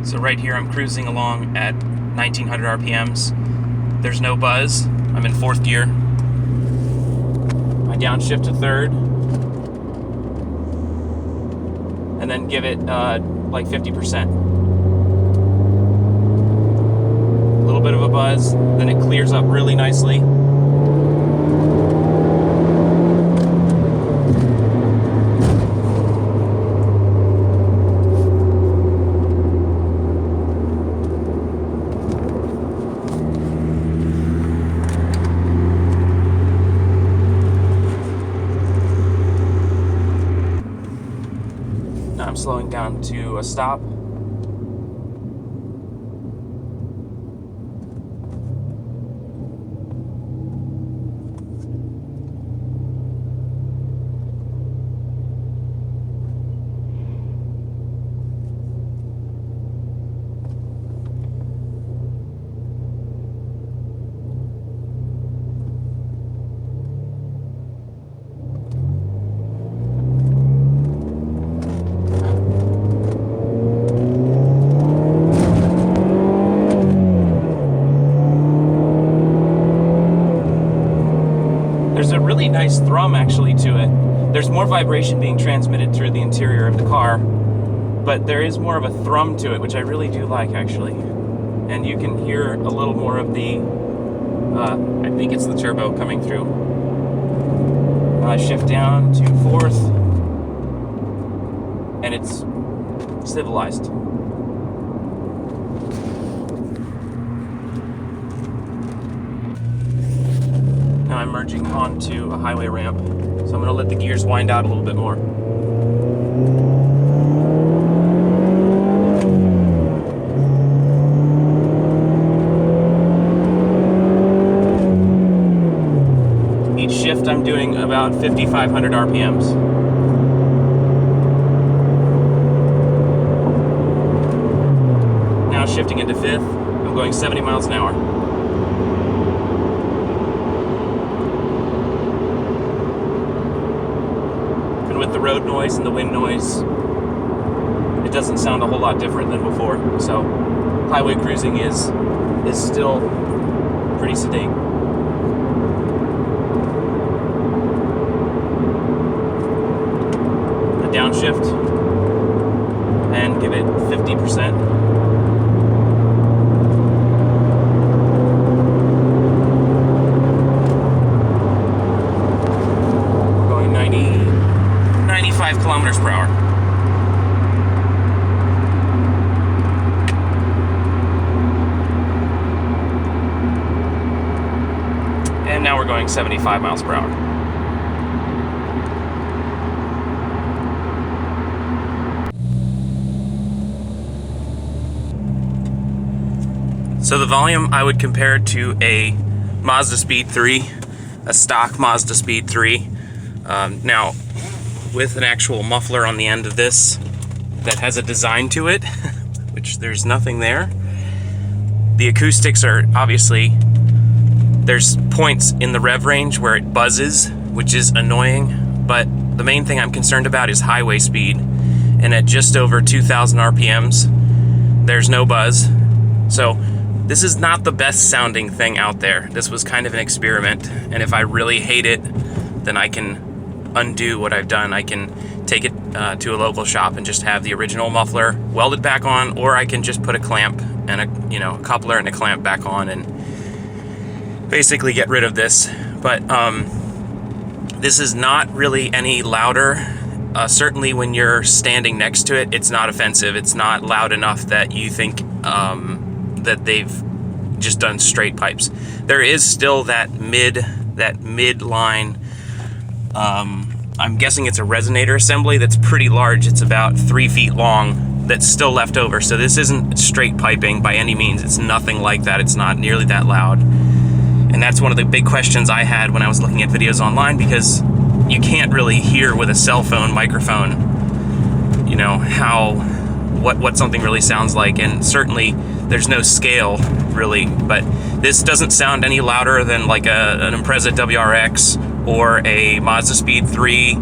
So right here I'm cruising along at 1900 RPMs. There's no buzz. I'm in 4th gear. I downshift to 3rd. And then give it like 50%. A little bit of a buzz, then it clears up really nicely. Now I'm slowing down to a stop. There's a really nice thrum actually to it. There's more vibration being transmitted through the interior of the car, but there is more of a thrum to it, which I really do like actually. And you can hear a little more of the, I think it's the turbo coming through. I shift down to 4th, and it's civilized. Now I'm merging onto a highway ramp, so I'm going to let the gears wind out a little bit more. Each shift I'm doing about 5,500 RPMs. Now shifting into 5th, I'm going 70 miles an hour. With the road noise and the wind noise, it doesn't sound a whole lot different than before. So highway cruising is still pretty sedate. A downshift and give it 50%. We're going 95 kilometers per hour. And now we're going 75 miles per hour. So the volume I would compare it to a Mazda Speed 3, a stock Mazda Speed 3. Now, with an actual muffler on the end of this that has a design to it, which there's nothing there. The acoustics are obviously, there's points in the rev range where it buzzes, which is annoying, but the main thing I'm concerned about is highway speed. And at just over 2,000 RPMs, there's no buzz. So this is not the best sounding thing out there. This was kind of an experiment, and if I really hate it, then I can undo what I've done. I can take it to a local shop and just have the original muffler welded back on, or I can just put a clamp and a coupler and a clamp back on and basically get rid of this. But this is not really any louder. Certainly when you're standing next to it, it's not offensive. It's not loud enough that you think that they've just done straight pipes. There is still that mid line. I'm guessing it's a resonator assembly that's pretty large. It's about 3 feet long that's still left over. So this isn't straight piping by any means. It's nothing like that. It's not nearly that loud. And that's one of the big questions I had when I was looking at videos online, because you can't really hear with a cell phone microphone, what something really sounds like. And certainly there's no scale really, but this doesn't sound any louder than like an Impreza WRX or a Mazda Speed 3,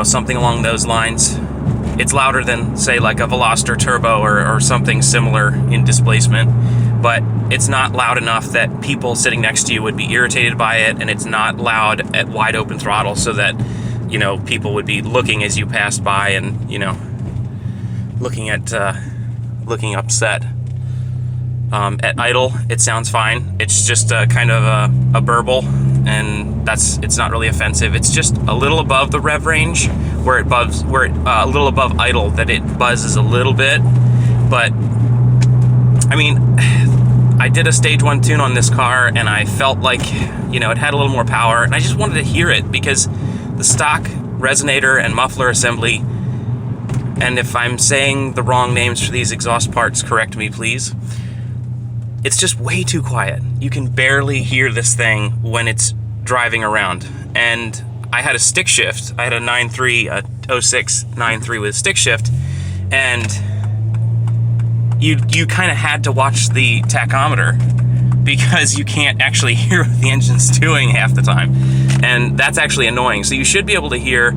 something along those lines. it's louder than, say, like a Veloster Turbo or something similar in displacement, but it's not loud enough that people sitting next to you would be irritated by it, and it's not loud at wide open throttle so that, you know, people would be looking as you passed by and, you know, looking upset. At idle, it sounds fine. It's just a kind of a burble, and it's not really offensive. It's just a little above the rev range where a little above idle that it buzzes a little bit. But I mean, I did a stage 1 tune on this car, and I felt like, you know, it had a little more power, and I just wanted to hear it because the stock resonator and muffler assembly, and if I'm saying the wrong names for these exhaust parts, correct me please, it's just way too quiet. You can barely hear this thing when it's driving around. And I had a stick shift. I had a 9.3, 06 9.3 with stick shift, and you kind of had to watch the tachometer because you can't actually hear what the engine's doing half the time. And that's actually annoying. So you should be able to hear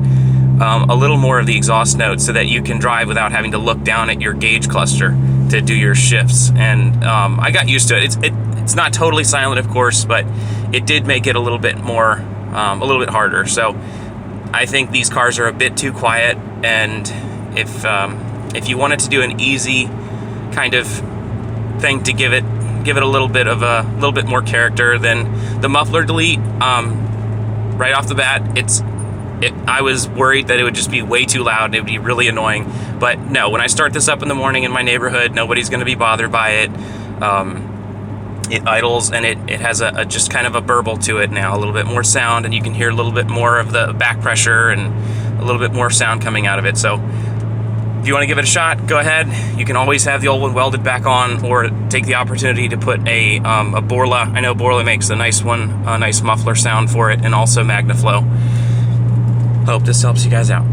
a little more of the exhaust notes so that you can drive without having to look down at your gauge cluster to do your shifts. And I got used to it. It's not totally silent, of course, but it did make it a little bit more, a little bit harder. So I think these cars are a bit too quiet, and if you wanted to do an easy kind of thing to give it a little bit more character, then the muffler delete, right off the bat, I was worried that it would just be way too loud and it would be really annoying. But no, when I start this up in the morning in my neighborhood, nobody's going to be bothered by it. It idles, and it has a just kind of a burble to it now, a little bit more sound, and you can hear a little bit more of the back pressure and a little bit more sound coming out of it. So if you want to give it a shot, go ahead. You can always have the old one welded back on, or take the opportunity to put a Borla. I know Borla makes a nice one, a nice muffler sound for it, and also MagnaFlow. Hope this helps you guys out.